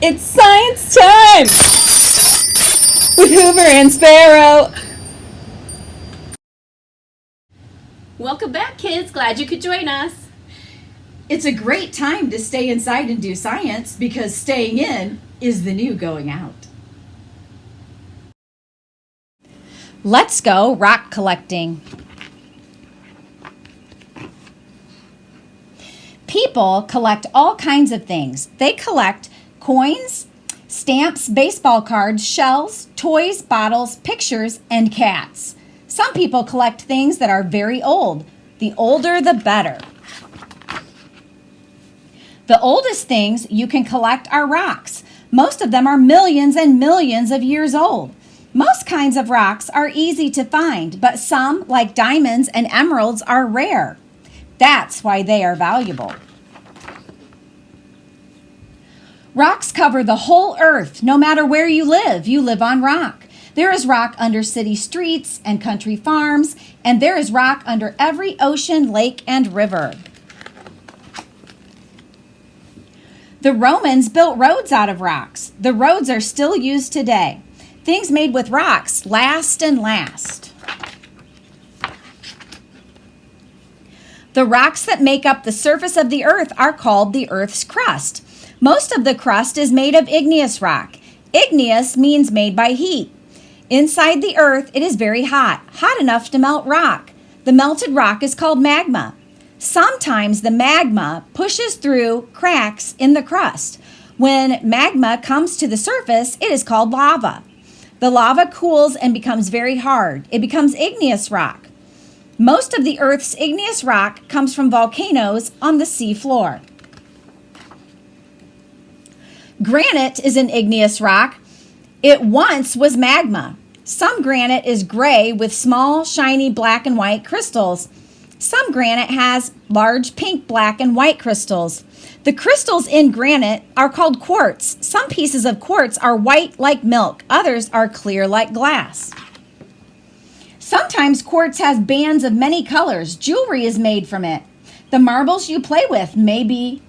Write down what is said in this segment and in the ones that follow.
It's science time with Hoover and Sparrow. Welcome back, kids. Glad you could join us. It's a great time to stay inside and do science because staying in is the new going out. Let's go rock collecting. People collect all kinds of things. They collect coins, stamps, baseball cards, shells, toys, bottles, pictures, and cats. Some people collect things that are very old. The older, the better. The oldest things you can collect are rocks. Most of them are millions and millions of years old. Most kinds of rocks are easy to find, but some, like diamonds and emeralds, are rare. That's why they are valuable. Rocks cover the whole earth. No matter where you live on rock. There is rock under city streets and country farms, and there is rock under every ocean, lake, and river. The Romans built roads out of rocks. The roads are still used today. Things made with rocks last and last. The rocks that make up the surface of the earth are called the earth's crust. Most of the crust is made of igneous rock. Igneous means made by heat. Inside the earth, it is very hot enough to melt rock. The melted rock is called magma. Sometimes the magma pushes through cracks in the crust. When magma comes to the surface, it is called lava. The lava cools and becomes very hard. It becomes igneous rock. Most of the earth's igneous rock comes from volcanoes on the sea floor. Granite is an igneous rock. It once was magma. Some granite is gray with small, shiny black and white crystals. Some granite has large pink, black, and white crystals. The crystals in granite are called quartz. Some pieces of quartz are white like milk. Others are clear like glass. Sometimes quartz has bands of many colors. Jewelry is made from it. The marbles you play with may be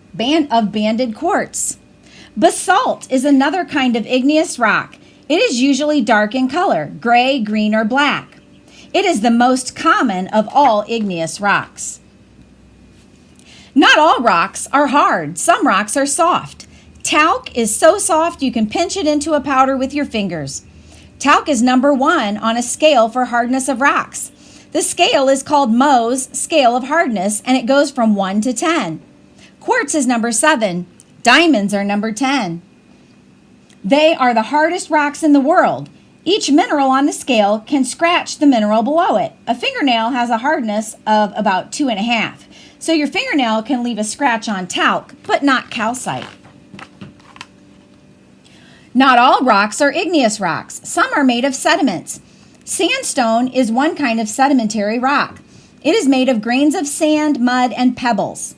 of banded quartz. Basalt is another kind of igneous rock. It is usually dark in color, gray, green, or black. It is the most common of all igneous rocks. Not all rocks are hard. Some rocks are soft. Talc is so soft you can pinch it into a powder with your fingers. Talc is number 1 on a scale for hardness of rocks. The scale is called Mohs scale of hardness, and it goes from 1 to 10. Quartz is number 7. Diamonds are number 10. They are the hardest rocks in the world. Each mineral on the scale can scratch the mineral below it. A fingernail has a hardness of about 2.5. So your fingernail can leave a scratch on talc, but not calcite. Not all rocks are igneous rocks. Some are made of sediments. Sandstone is one kind of sedimentary rock. It is made of grains of sand, mud, and pebbles.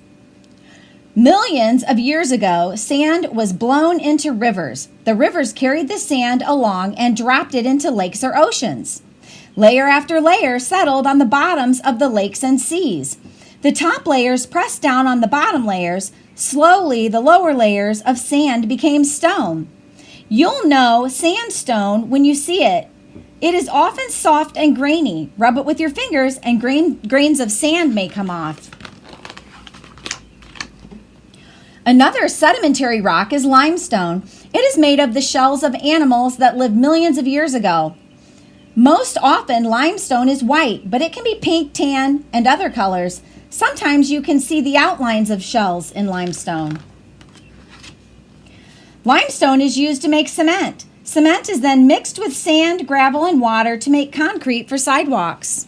Millions of years ago, sand was blown into rivers. The rivers carried the sand along and dropped it into lakes or oceans. Layer after layer settled on the bottoms of the lakes and seas. The top layers pressed down on the bottom layers. Slowly, the lower layers of sand became stone. You'll know sandstone when you see it. It is often soft and grainy. Rub it with your fingers and grains of sand may come off. Another sedimentary rock is limestone. It is made of the shells of animals that lived millions of years ago. Most often, limestone is white, but it can be pink, tan, and other colors. Sometimes you can see the outlines of shells in limestone. Limestone is used to make cement. Cement is then mixed with sand, gravel, and water to make concrete for sidewalks.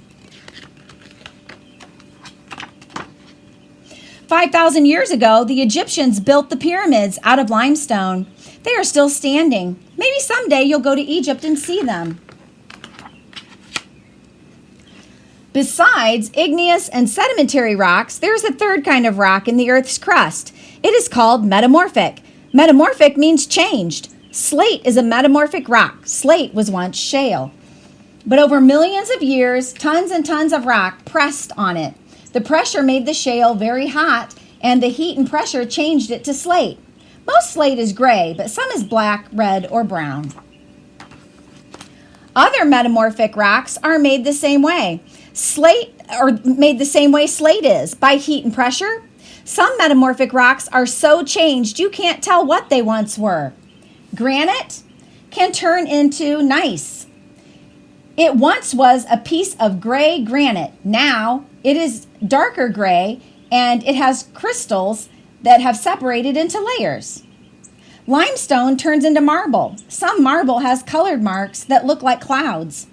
5,000 years ago, the Egyptians built the pyramids out of limestone. They are still standing. Maybe someday you'll go to Egypt and see them. Besides igneous and sedimentary rocks, there's a third kind of rock in the Earth's crust. It is called metamorphic. Metamorphic means changed. Slate is a metamorphic rock. Slate was once shale. But over millions of years, tons and tons of rock pressed on it. The pressure made the shale very hot, and the heat and pressure changed it to slate. Most slate is gray, but some is black, red, or brown. Other metamorphic rocks are made the same way. Slate is, by heat and pressure. Some metamorphic rocks are so changed you can't tell what they once were. Granite can turn into gneiss. It once was a piece of gray granite. Now it is darker gray and it has crystals that have separated into layers. Limestone turns into marble. Some marble has colored marks that look like clouds.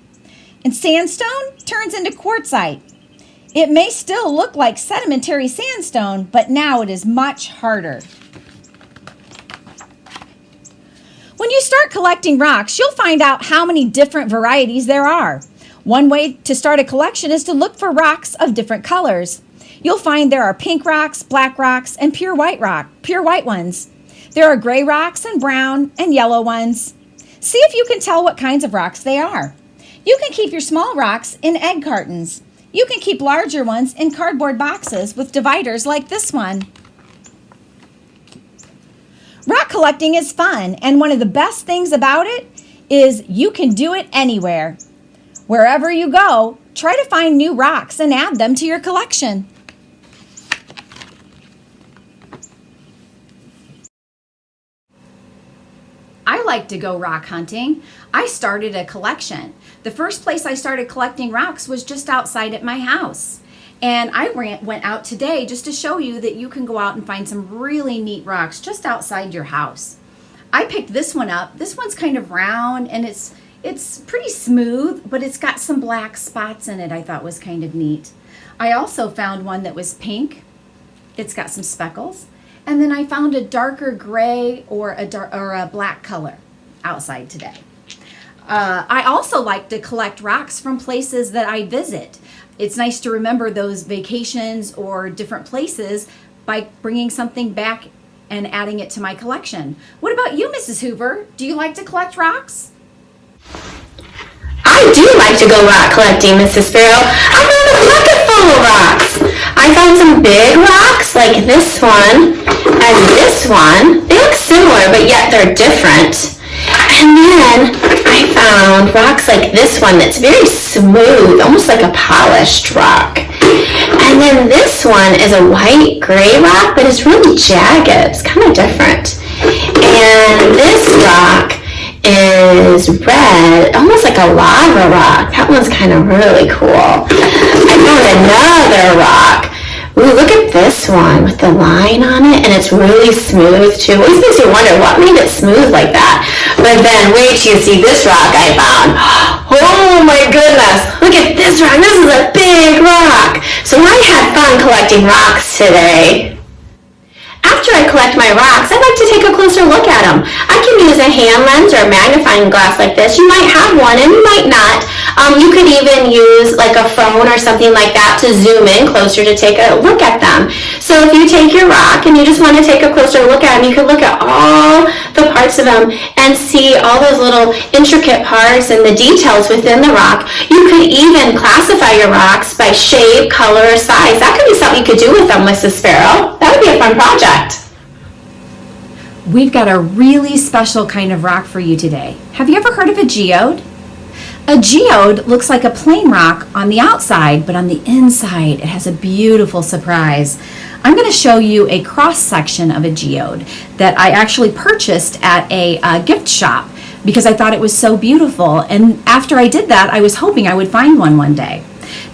And sandstone turns into quartzite. It may still look like sedimentary sandstone, but now it is much harder. When you start collecting rocks, you'll find out how many different varieties there are. One way to start a collection is to look for rocks of different colors. You'll find there are pink rocks, black rocks, and pure white ones. There are gray rocks and brown and yellow ones. See if you can tell what kinds of rocks they are. You can keep your small rocks in egg cartons. You can keep larger ones in cardboard boxes with dividers like this one. Rock collecting is fun, and one of the best things about it is you can do it anywhere. Wherever you go, try to find new rocks and add them to your collection. I like to go rock hunting. I started a collection. The first place I started collecting rocks was just outside at my house. And I went out today just to show you that you can go out and find some really neat rocks just outside your house. I picked this one up. This one's kind of round and it's pretty smooth, but it's got some black spots in it I thought was kind of neat. I also found one that was pink. It's got some speckles. And then I found a darker gray or a black color outside today. I also like to collect rocks from places that I visit. It's nice to remember those vacations or different places by bringing something back and adding it to my collection. What about you, Mrs. Hoover? Do you like to collect rocks? I do like to go rock collecting, Mrs. Sparrow. I found a bucket full of rocks. I found some big rocks like this one and this one. They look similar, but yet they're different. And then I found rocks like this one that's very smooth, almost like a polished rock. And then this one is a white gray rock, but it's really jagged. It's kind of different. And this rock is red, almost like a lava rock. That one's kind of really cool. I found another rock. Ooh, look at this one with the line on it, and it's really smooth too. It always makes you wonder what made it smooth like that. But then wait till you see this rock I found. Oh my goodness, look at this rock. This is a big rock. So I had fun collecting rocks today. After I collect my rocks, I like to take a closer look at them. I can use a hand lens or a magnifying glass like this. You might have one and you might not. You could even use like a phone or something like that to zoom in closer to take a look at them. So if you take your rock and you just want to take a closer look at them, you can look at all the parts of them and see all those little intricate parts and the details within the rock. You could even classify your rocks by shape, color, or size. That could be something you could do with them, Mrs. Sparrow. That would be a fun project. We've got a really special kind of rock for you today. Have you ever heard of a geode? A geode looks like a plain rock on the outside, but on the inside it has a beautiful surprise. I'm going to show you a cross section of a geode that I actually purchased at a gift shop because I thought it was so beautiful. And after I did that, I was hoping I would find one day.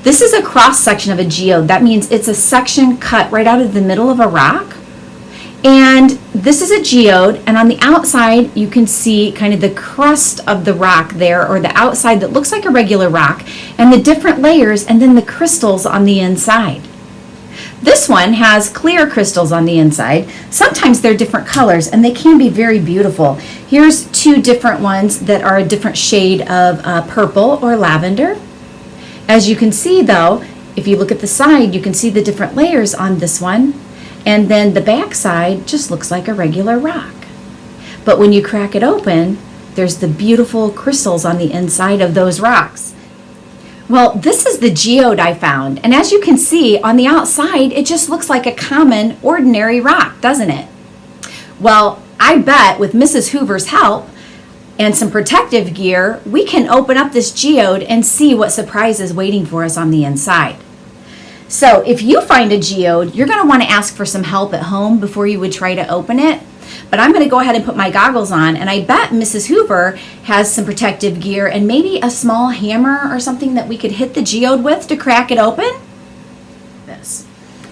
This is a cross section of a geode. That means it's a section cut right out of the middle of a rock. And this is a geode, and on the outside you can see kind of the crust of the rock there, or the outside that looks like a regular rock, and the different layers, and then the crystals on the inside. This one has clear crystals on the inside. Sometimes they're different colors, and they can be very beautiful. Here's two different ones that are a different shade of purple or lavender. As you can see though, if you look at the side, you can see the different layers on this one. And then the back side just looks like a regular rock. But when you crack it open, there's the beautiful crystals on the inside of those rocks. Well, this is the geode I found. And as you can see, on the outside, it just looks like a common, ordinary rock, doesn't it? Well, I bet with Mrs. Hoover's help and some protective gear, we can open up this geode and see what surprise is waiting for us on the inside. So if you find a geode, you're going to want to ask for some help at home before you would try to open it. But I'm going to go ahead and put my goggles on, and I bet Mrs. Hoover has some protective gear and maybe a small hammer or something that we could hit the geode with to crack it open. This.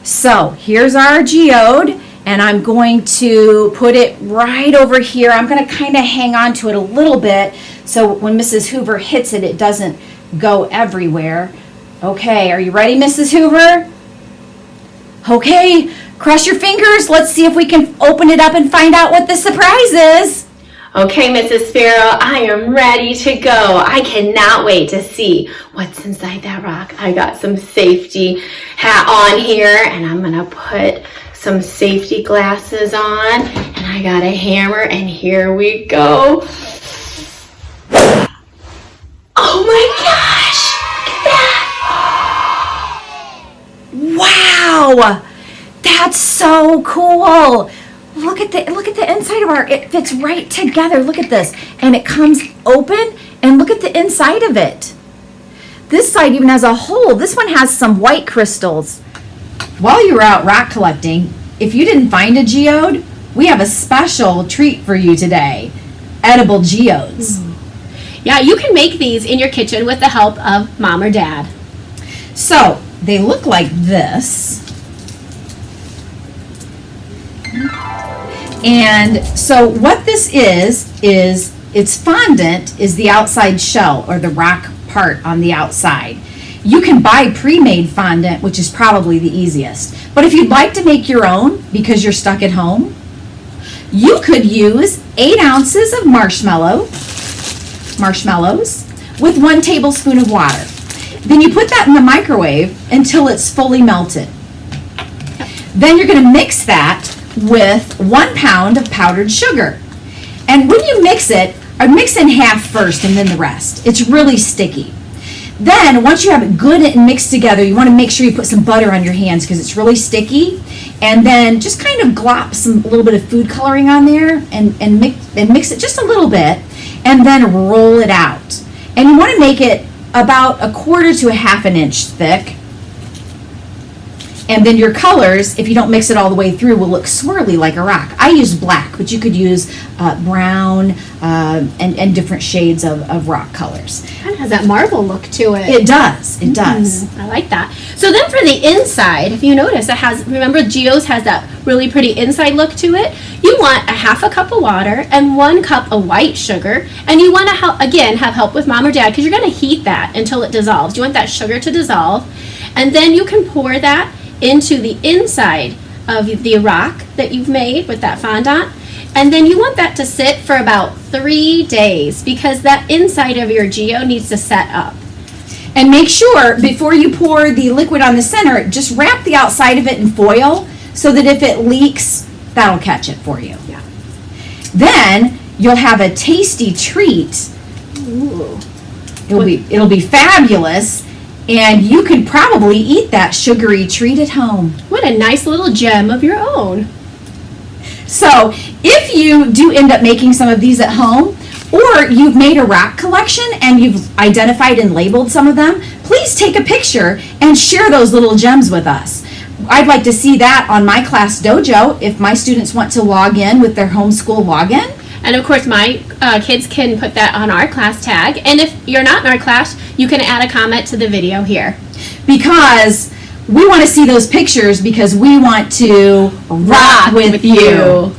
So here's our geode, and I'm going to put it right over here. I'm going to kind of hang on to it a little bit so when Mrs. Hoover hits it, it doesn't go everywhere. Okay, are you ready, Mrs. Hoover? Okay, cross your fingers. Let's see if we can open it up and find out what the surprise is. Okay, Mrs. Sparrow, I am ready to go. I cannot wait to see what's inside that rock. I got some safety hat on here, and I'm going to put some safety glasses on, and I got a hammer, and here we go. Oh my gosh, look at that. Wow, that's so cool. Look at the inside of it fits right together. Look at this. And it comes open, and look at the inside of it. This side even has a hole. This one has some white crystals. While you were out rock collecting, if you didn't find a geode, we have a special treat for you today. Edible geodes. Yeah, you can make these in your kitchen with the help of Mom or Dad. So, they look like this. And so what this is it's fondant is the outside shell or the rock part on the outside. You can buy pre-made fondant, which is probably the easiest. But if you'd like to make your own because you're stuck at home, you could use 8 ounces of marshmallows with 1 tablespoon of water. Then you put that in the microwave until it's fully melted. Then you're going to mix that with 1 pound of powdered sugar. And when you mix it, I mix in half first and then the rest. It's really sticky. Then once you have it good and mixed together, you want to make sure you put some butter on your hands because it's really sticky. And then just kind of glop a little bit of food coloring on there and mix it just a little bit, and then roll it out. And you want to make it about 1/4 to 1/2 inch thick. And then your colors, if you don't mix it all the way through, will look swirly like a rock. I use black, but you could use brown and different shades of rock colors. Kind of has that marble look to it. It does. It does. I like that. So then for the inside, if you notice, it has, remember Geodes has that really pretty inside look to it. You want 1/2 cup of water and 1 cup of white sugar. And you want to, have help with Mom or Dad because you're going to heat that until it dissolves. You want that sugar to dissolve. And then you can pour that into the inside of the rock that you've made with that fondant. And then you want that to sit for about 3 days because that inside of your geode needs to set up. And make sure before you pour the liquid on the center, just wrap the outside of it in foil so that if it leaks, that'll catch it for you. Yeah. Then you'll have a tasty treat. Ooh. It'll be fabulous. And you could probably eat that sugary treat at home. What a nice little gem of your own. So if you do end up making some of these at home, or you've made a rock collection and you've identified and labeled some of them, please take a picture and share those little gems with us. I'd like to see that on my class dojo if my students want to log in with their homeschool login. And of course, my kids can put that on our class tag. And if you're not in our class, you can add a comment to the video here. Because we want to see those pictures because we want to rock with you.